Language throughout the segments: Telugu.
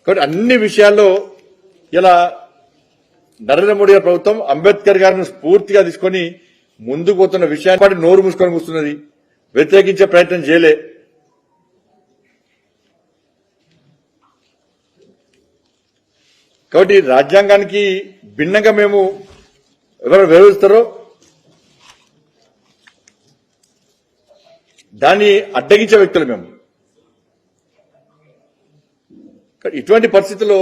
కాబట్టి అన్ని విషయాల్లో ఇలా నరేంద్ర మోడీ గారి ప్రభుత్వం అంబేద్కర్ గారిని స్ఫూర్తిగా తీసుకుని ముందుకు పోతున్న విషయాన్ని నోరు మూసుకొని కూర్చున్నది, వ్యతిరేకించే ప్రయత్నం చేయలే. కాబట్టి రాజ్యాంగానికి భిన్నంగా మేము ఎవరు వ్యవహరిస్తారో దాన్ని అడ్డగించే వ్యక్తులు మేము. ఇటువంటి పరిస్థితుల్లో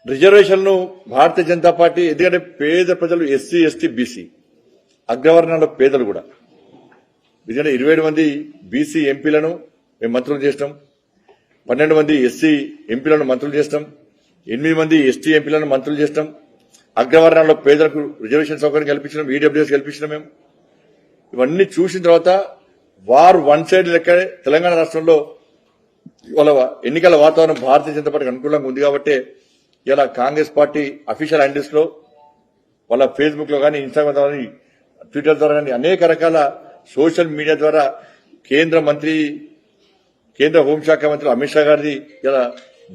రిజర్వేషన్ను భారతీయ జనతా పార్టీ, ఎందుకంటే పేద ప్రజలు ఎస్సీ ఎస్టీ బీసీ అగ్రవర్ణాల పేదలు కూడా, ఎందుకంటే 27 మంది బీసీ ఎంపీలను మేము మంత్రులు చేసినాం, 12 మంది ఎస్సీ ఎంపీలను మంత్రులు చేస్తాం, 8 మంది ఎస్టీ ఎంపీలను మంత్రులు చేస్తాం, అగ్రవర్ణాల్లో పేదలకు రిజర్వేషన్ సౌకర్యం కల్పించడం, ఈడబ్ల్యూఎస్ కల్పించడం. మేము ఇవన్నీ చూసిన తర్వాత వార్ వన్ సైడ్ లెక్క తెలంగాణ రాష్ట్రంలో ఇవాళ ఎన్నికల వాతావరణం భారతీయ జనతా పార్టీకి అనుకూలంగా ఉంది కాబట్టి ఇలా కాంగ్రెస్ పార్టీ అఫీషియల్ హ్యాండిల్స్ లో, వాళ్ళ ఫేస్బుక్ లో కానీ, ఇన్స్టాగ్రామ్ ద్వారా కానీ, ట్విట్టర్ ద్వారా కానీ అనేక రకాల సోషల్ మీడియా ద్వారా కేంద్ర హోంశాఖ మంత్రి అమిత్ షా గారిది ఇలా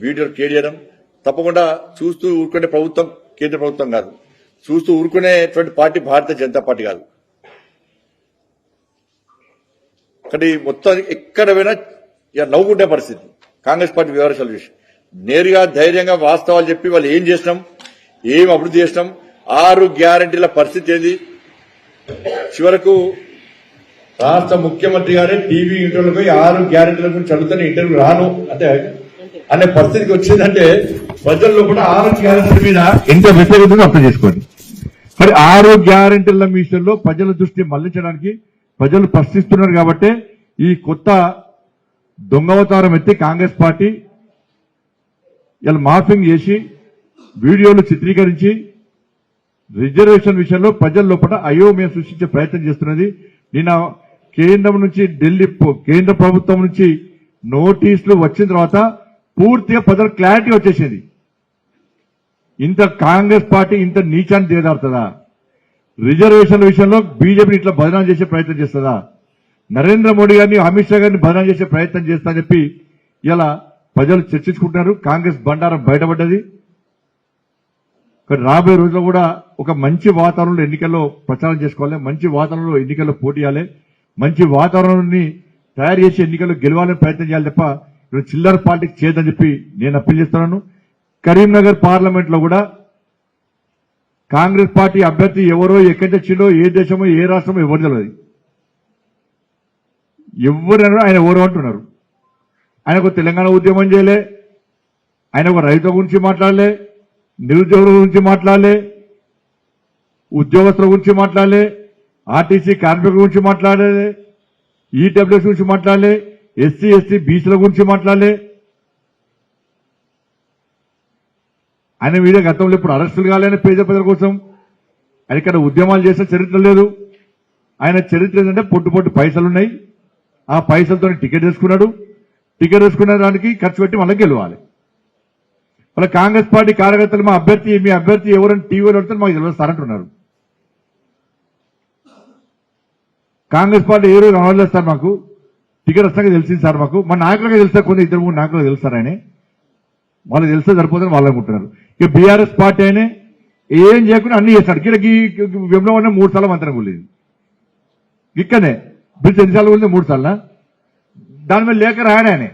వీడియోలు క్రియేట్ చేయడం, తప్పకుండా చూస్తూ ఊరుకునే ప్రభుత్వం కేంద్ర ప్రభుత్వం కాదు, చూస్తూ ఊరుకునేటువంటి పార్టీ భారతీయ జనతా పార్టీ కాదు. కానీ మొత్తం ఎక్కడ పోయినా ఇక నవ్వుకుంటే పరిస్థితి కాంగ్రెస్ పార్టీ వ్యవహారాలు చూసి నేరుగా ధైర్యంగా వాస్తవాలు చెప్పి వాళ్ళు ఏం చేసినాం, ఏం అభివృద్ధి చేసినాం, 6 గ్యారంటీల పరిస్థితి ఏది. చివరకు రాష్ట్ర ముఖ్యమంత్రి గారే టీవీ ఇంటర్వ్యూలకు పోయి 6 గ్యారంటీల గురించి అడుగుతానే ఇంటర్వ్యూ రాను అంటే అనే పరిస్థితికి వచ్చిందంటే ప్రజల్లో కూడా 6 గ్యారంటీల మీద ఎంత వ్యతిరేకతను అర్థం చేసుకోండి. మరి 6 గ్యారంటీల విషయంలో ప్రజల దృష్టి మళ్లించడానికి ప్రజలు ప్రశ్నిస్తున్నారు కాబట్టి ఈ కొత్త దొంగవతారం ఎత్తి కాంగ్రెస్ పార్టీ ఇలా మార్ఫింగ్ చేసి వీడియోలు చిత్రీకరించి రిజర్వేషన్ విషయంలో ప్రజల లోపల అయోమయం సృష్టించే ప్రయత్నం చేస్తున్నది. నిన్న కేంద్రం నుంచి కేంద్ర ప్రభుత్వం నుంచి నోటీసులు వచ్చిన తర్వాత పూర్తిగా ప్రజల క్లారిటీ వచ్చేసింది. ఇంత కాంగ్రెస్ పార్టీ ఇంత నీచాన్ని దిగదారుతుందా? రిజర్వేషన్ల విషయంలో బీజేపీని ఇట్లా బదనాం చేసే ప్రయత్నం చేస్తుందా? నరేంద్ర మోడీ గారిని, అమిత్ షా గారిని బదనాం చేసే ప్రయత్నం చేస్తా అని చెప్పి ఇలా ప్రజలు చర్చించుకుంటున్నారు. కాంగ్రెస్ బండారం బయటపడ్డది. రాబోయే రోజుల్లో కూడా ఒక మంచి వాతావరణంలో ఎన్నికల్లో ప్రచారం చేసుకోవాలి, మంచి వాతావరణంలో ఎన్నికల్లో పోటీ చేయాలి, మంచి వాతావరణాన్ని తయారు చేసి ఎన్నికల్లో గెలవాలని ప్రయత్నం చేయాలి తప్ప చిల్లర పార్టీకి చేయదని చెప్పి నేను అప్పీల్ చేస్తున్నాను. కరీంనగర్ పార్లమెంట్ లో కూడా కాంగ్రెస్ పార్టీ అభ్యర్థి ఎవరో, ఎక్కడి తెచ్చిండో, ఏ దేశమో, ఏ రాష్ట్రమో ఎవరు తెలియదు. ఎవరైనా ఆయన ఎవరో అంటున్నారు. ఆయన ఒక తెలంగాణ ఉద్యమం చేయలే, ఆయన ఒక రైతుల గురించి మాట్లాడలే, నిరుద్యోగుల గురించి మాట్లాడలే, ఉద్యోగస్తుల గురించి మాట్లాడలే, ఆర్టీసీ కార్మికుల గురించి మాట్లాడలే, ఈడబ్ల్యూఎస్ గురించి మాట్లాడలే, ఎస్సీ ఎస్టీ బీసీల గురించి మాట్లాడలే. ఆయన మీద గతంలో ఇప్పుడు అరెస్టులు కాలేని పేద ప్రజల కోసం ఆయన ఇక్కడ ఉద్యమాలు చేసే చరిత్ర లేదు. ఆయన చరిత్ర ఏంటంటే పొట్టు పైసలున్నాయి, ఆ పైసలతో టికెట్ వేసుకున్నాడు, టికెట్ వేసుకున్న దానికి ఖర్చు పెట్టి మళ్ళీ గెలవాలి. వాళ్ళ కాంగ్రెస్ పార్టీ కార్యకర్తలు మీ అభ్యర్థి ఎవరైనా టీవీలో పెడితే మాకు తెలియదు సార్ అంటున్నారు. కాంగ్రెస్ పార్టీ ఏ రోజు అమలు సార్ మాకు టికెట్ వస్తాక తెలిసింది సార్, మాకు మా నాయకులుగా తెలుస్తారు, కొన్ని 2-3 నాయకులుగా తెలుస్తారు. ఆయన వాళ్ళు తెలిస్తే సరిపోతుందని వాళ్ళు అనుకుంటున్నారు. ఇక బీఆర్ఎస్ పార్టీ అయినా ఏం చేయకుండా అన్ని చేస్తాడు. ఇక్కడ వెంబడి 3 సార్లు మంత్రం కూలేదు, ఇక్కడనే బ్రిడ్జ్ ఎన్నిసార్లు కూలింది 3 సార్లు, దాని మీద లేఖ రాయనే.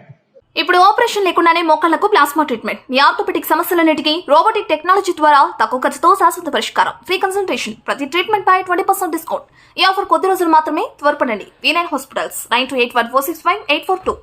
ఇప్పుడు ఆపరేషన్ లేకుండానే మోకాళ్లకు ప్లాస్మా ట్రీట్మెంట్, మీ ఆర్థోపెడిక్ సమస్యలన్నిటికీ రోబోటిక్ టెక్నాలజీ ద్వారా తక్కువ ఖర్చుతో శాశ్వత పరిష్కారం, ఫ్రీ కన్సల్టేషన్, ప్రతి ట్రీట్మెంట్ పై 20% డిస్కౌంట్. ఈ ఆఫర్ కొద్ది రోజులు మాత్రమే, త్వరపడండి. V9 hospitals 9281465842.